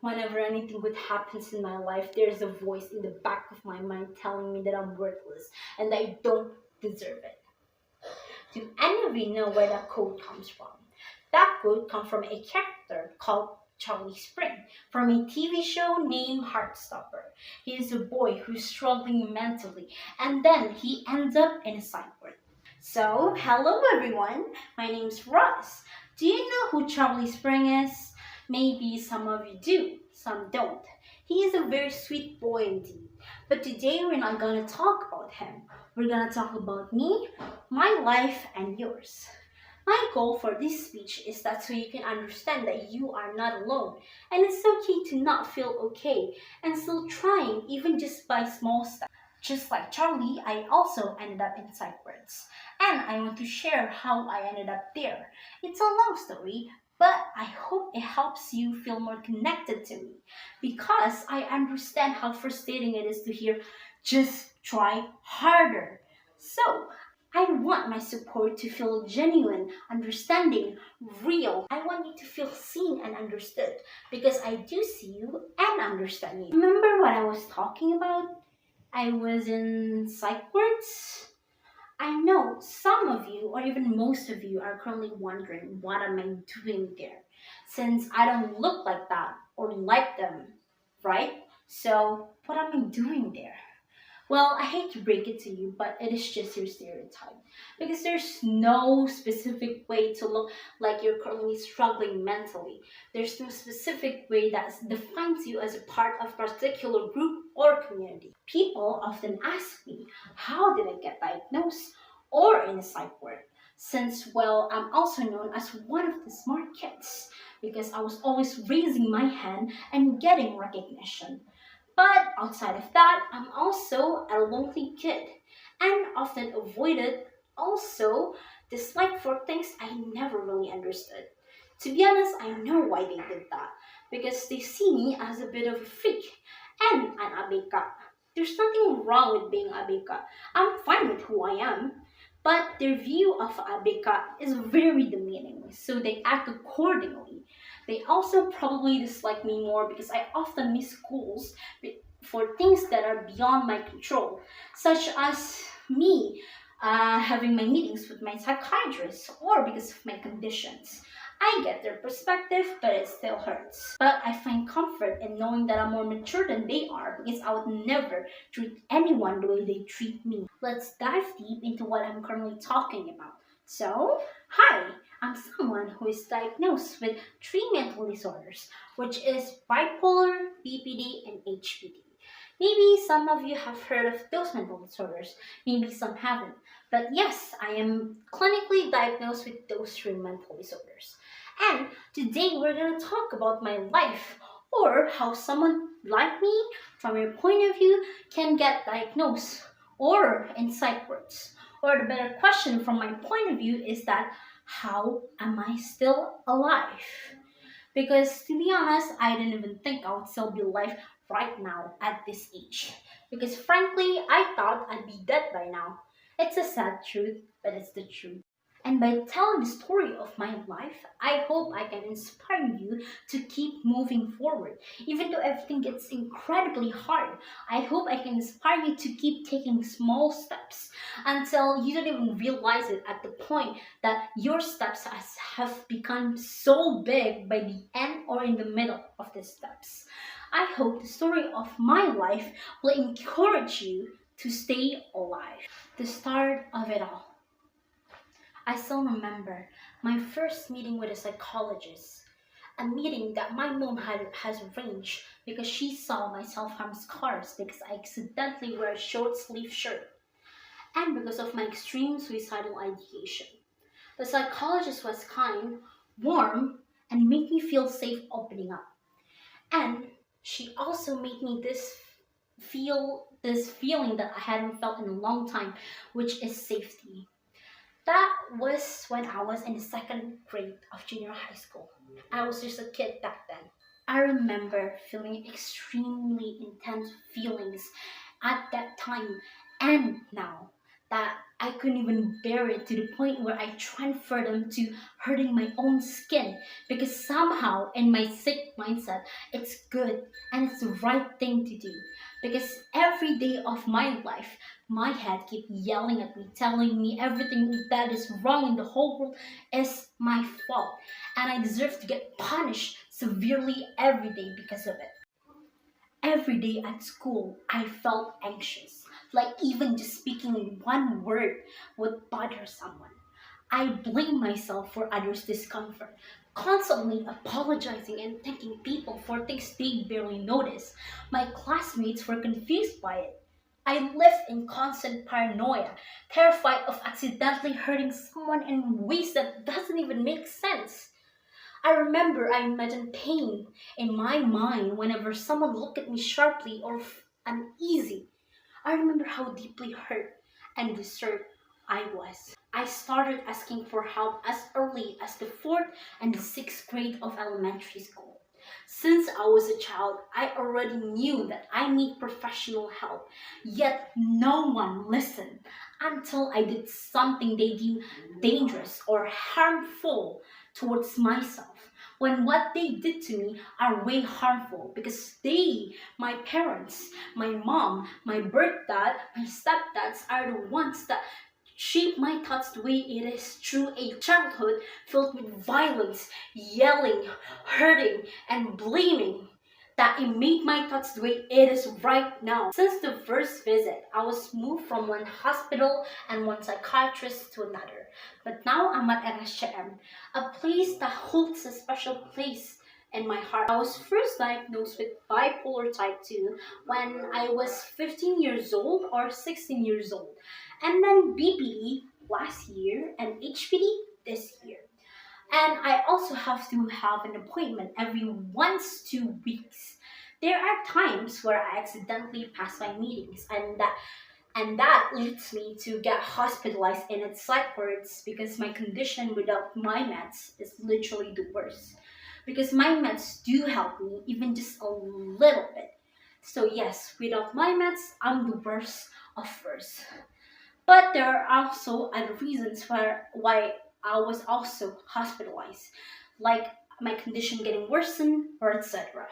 Whenever anything good happens in my life, there's a voice in the back of my mind telling me that I'm worthless and that I don't deserve it. Do any of you know where that quote comes from? That quote comes from a character called Charlie Spring from a TV show named Heartstopper. He is a boy who's struggling mentally and then he ends up in a psych ward. So, hello everyone, my name's Ross. Do you know who Charlie Spring is? Maybe some of you do, some don't. He is a very sweet boy indeed. But today we're not gonna talk about him. We're gonna talk about me, my life, and yours. My goal for this speech is that so you can understand that you are not alone and it's okay to not feel okay and still trying even just by small steps. Just like Charlie, I also ended up in psych wards. And I want to share how I ended up there. It's a long story, but I hope it helps you feel more connected to me because I understand how frustrating it is to hear just try harder. So, I want my support to feel genuine, understanding, real. I want you to feel seen and understood because I do see you and understand you. Remember what I was talking about? I was in psych wards. I know some of you, or even most of you, are currently wondering what am I doing there, since I don't look like that or like them, right? So, what am I doing there? Well, I hate to break it to you, but it is just your stereotype. Because there's no specific way to look like you're currently struggling mentally. There's no specific way that defines you as a part of a particular group or community. People often ask me, how did I get diagnosed or in a psych ward? Since, well, I'm also known as one of the smart kids because I was always raising my hand and getting recognition. But outside of that, I'm also a lonely kid and often avoided, also disliked for things I never really understood. To be honest, I know why they did that because they see me as a bit of a freak and an abeka. There's nothing wrong with being abeka. I'm fine with who I am. But their view of abeka is very demeaning, so they act accordingly. They also probably dislike me more because I often miss schools for things that are beyond my control, such as me having my meetings with my psychiatrist or because of my conditions. I get their perspective, but it still hurts. But I find comfort in knowing that I'm more mature than they are because I would never treat anyone the way they treat me. Let's dive deep into what I'm currently talking about. So, hi, I'm someone who is diagnosed with three mental disorders, which is bipolar, BPD, and HPD. Maybe some of you have heard of those mental disorders, maybe some haven't. But yes, I am clinically diagnosed with those three mental disorders. And today we're going to talk about my life or how someone like me, from your point of view, can get diagnosed or in psych wards. Or the better question from my point of view is that how am I still alive? Because to be honest, I didn't even think I would still be alive right now at this age. Because frankly, I thought I'd be dead by now. It's a sad truth, but it's the truth. And by telling the story of my life, I hope I can inspire you to keep moving forward. Even though everything gets incredibly hard, I hope I can inspire you to keep taking small steps until you don't even realize it at the point that your steps have become so big by the end or in the middle of the steps. I hope the story of my life will encourage you to stay alive. The start of it all. I still remember my first meeting with a psychologist, a meeting that my mom has arranged because she saw my self-harm scars because I accidentally wear a short sleeve shirt and because of my extreme suicidal ideation. The psychologist was kind, warm, and made me feel safe opening up. And she also made me this feeling that I hadn't felt in a long time, which is safety. That was when I was in the second grade of junior high school. I was just a kid back then. I remember feeling extremely intense feelings at that time and now. that I couldn't even bear it, to the point where I transferred them to hurting my own skin, because somehow in my sick mindset it's good and it's the right thing to do, because every day of my life my head keep yelling at me, telling me everything that is wrong in the whole world is my fault, and I deserve to get punished severely every day because of it. Every day at school, I felt anxious, like even just speaking one word would bother someone. I blame myself for others' discomfort, constantly apologizing and thanking people for things they barely notice. My classmates were confused by it. I lived in constant paranoia, terrified of accidentally hurting someone in ways that doesn't even make sense. I remember I imagined pain in my mind whenever someone looked at me sharply or uneasy. I remember how deeply hurt and disturbed I was. I started asking for help as early as the fourth and the sixth grade of elementary school. Since I was a child, I already knew that I need professional help, yet no one listened until I did something they deemed dangerous or harmful towards myself. When what they did to me are way harmful, because they, my parents, my mom, my birth dad, my stepdads are the ones that shape my thoughts the way it is through a childhood filled with violence, yelling, hurting, and blaming, that it made my thoughts the way it is right now. Since the first visit, I was moved from one hospital and one psychiatrist to another. But now I'm at RSM, a place that holds a special place in my heart. I was first diagnosed with bipolar type 2 when I was 15 years old or 16 years old, and then BPD last year and HPD this year. And I also have to have an appointment every once 2 weeks. There are times where I accidentally pass my meetings, and that leads me to get hospitalized in its psych wards, because my condition without my meds is literally the worst. Because my meds do help me, even just a little bit. So yes, without my meds, I'm the worst of worst. But there are also other reasons why I was also hospitalized, like my condition getting worsened or etc.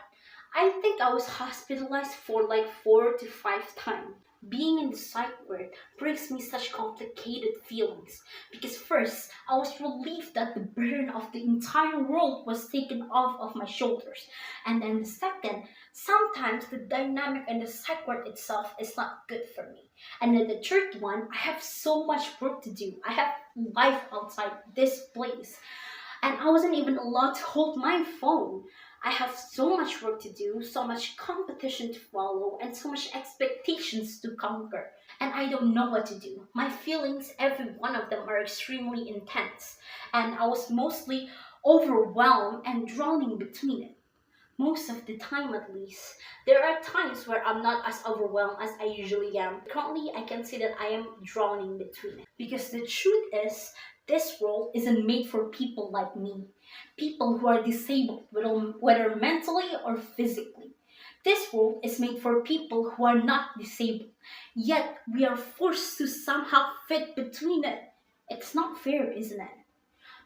I think I was hospitalized for like 4 to 5 times. Being in the psych ward brings me such complicated feelings, because first, I was relieved that the burden of the entire world was taken off of my shoulders. And then the second, sometimes the dynamic in the psych ward itself is not good for me. And then the third one, I have so much work to do. I have life outside this place, and I wasn't even allowed to hold my phone. I have so much work to do, so much competition to follow, and so much expectations to conquer. And I don't know what to do. My feelings, every one of them, are extremely intense, and I was mostly overwhelmed and drowning between it. Most of the time, at least. There are times where I'm not as overwhelmed as I usually am. Currently, I can say that I am drowning between it. Because the truth is, this world isn't made for people like me. People who are disabled, whether mentally or physically. This world is made for people who are not disabled. Yet, we are forced to somehow fit between it. It's not fair, isn't it?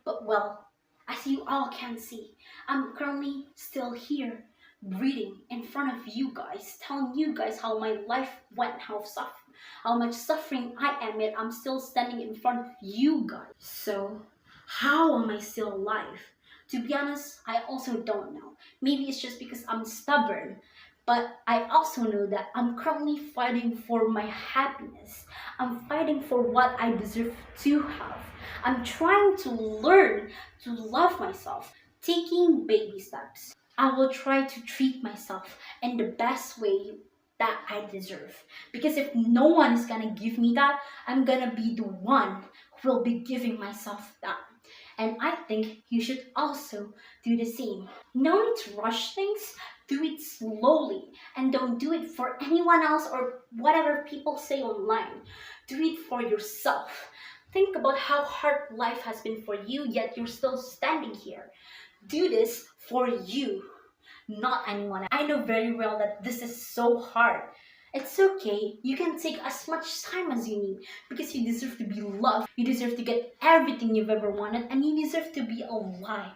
But well, as you all can see, I'm currently still here, breathing in front of you guys, telling you guys how my life went, how much suffering I am, yet I'm still standing in front of you guys. So, how am I still alive? To be honest, I also don't know. Maybe it's just because I'm stubborn. But I also know that I'm currently fighting for my happiness. I'm fighting for what I deserve to have. I'm trying to learn to love myself, taking baby steps. I will try to treat myself in the best way that I deserve. Because if no one is gonna give me that, I'm gonna be the one who will be giving myself that. And I think you should also do the same. No need to rush things, do it slowly, and don't do it for anyone else or whatever people say online. Do it for yourself. Think about how hard life has been for you, yet you're still standing here. Do this for you, not anyone. I know very well that this is so hard. It's okay. You can take as much time as you need because you deserve to be loved. You deserve to get everything you've ever wanted and you deserve to be alive.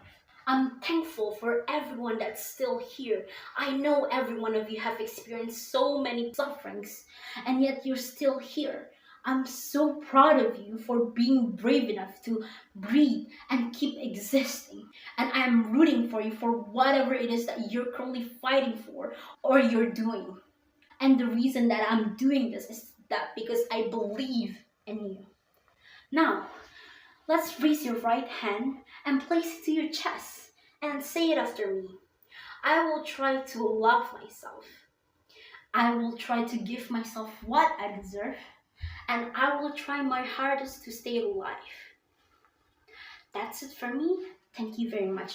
I'm thankful for everyone that's still here. I know every one of you have experienced so many sufferings and yet you're still here. I'm so proud of you for being brave enough to breathe and keep existing. And I am rooting for you for whatever it is that you're currently fighting for or you're doing. And the reason that I'm doing this is that because I believe in you. Now, let's raise your right hand and place it to your chest and say it after me. I will try to love myself. I will try to give myself what I deserve. And I will try my hardest to stay alive. That's it for me. Thank you very much.